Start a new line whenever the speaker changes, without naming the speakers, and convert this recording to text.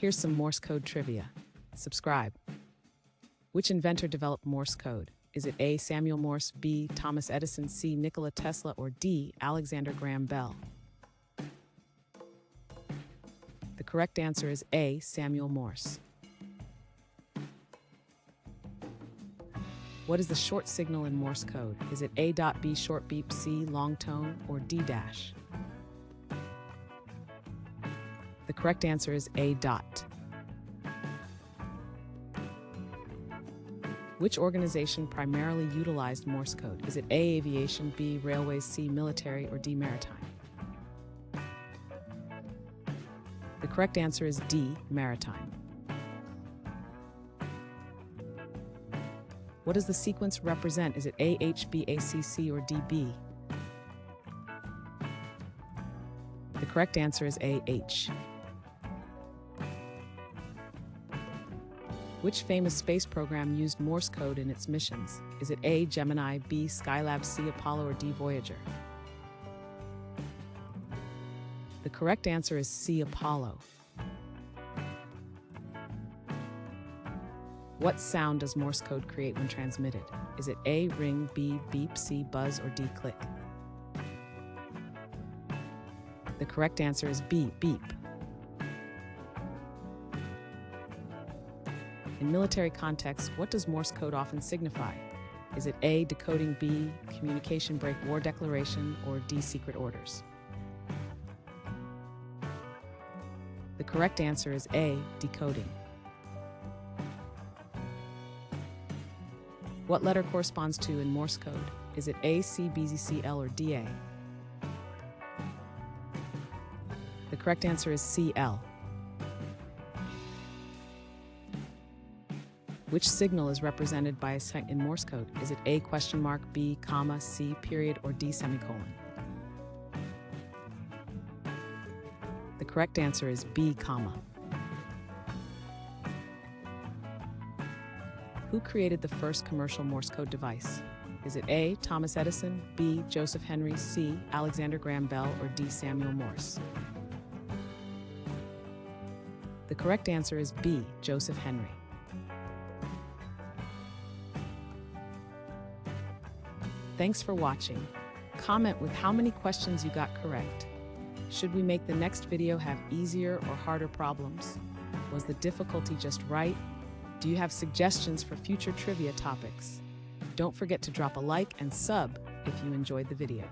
Here's some Morse code trivia. Subscribe. Which inventor developed Morse code? Is it A. Samuel Morse, B. Thomas Edison, C. Nikola Tesla, or D. Alexander Graham Bell? The correct answer is A. Samuel Morse. What is the short signal in Morse code? Is it A. B short beep, C. long tone, or D dash? The correct answer is A. Which organization primarily utilized Morse code? Is it A. aviation, B. railways, C. military, or D. maritime? The correct answer is D. maritime. What does the sequence represent? Is it A, H, B, A, C, C, or D, B? The correct answer is A, H. Which famous space program used Morse code in its missions? Is it A, Gemini, B, Skylab, C, Apollo, or D, Voyager? The correct answer is C, Apollo. What sound does Morse code create when transmitted? Is it A, ring, B, beep, C, buzz, or D, click? The correct answer is B, beep. In military contexts, what does Morse code often signify? Is it A, decoding, B, communication break, war declaration, or D, secret orders? The correct answer is A, decoding. What letter corresponds to in Morse code? Is it A, C, B, Z, C, L, or D, A? The correct answer is C, L. Which signal is represented by a sign in Morse code? Is it A, question mark, B, comma, C, period, or D, semicolon? The correct answer is B, comma. Who created the first commercial Morse code device? Is it A, Thomas Edison, B, Joseph Henry, C, Alexander Graham Bell, or D, Samuel Morse? The correct answer is B, Joseph Henry. Thanks for watching. Comment with how many questions you got correct. Should we make the next video have easier or harder problems? Was the difficulty just right? Do you have suggestions for future trivia topics? Don't forget to drop a like and sub if you enjoyed the video.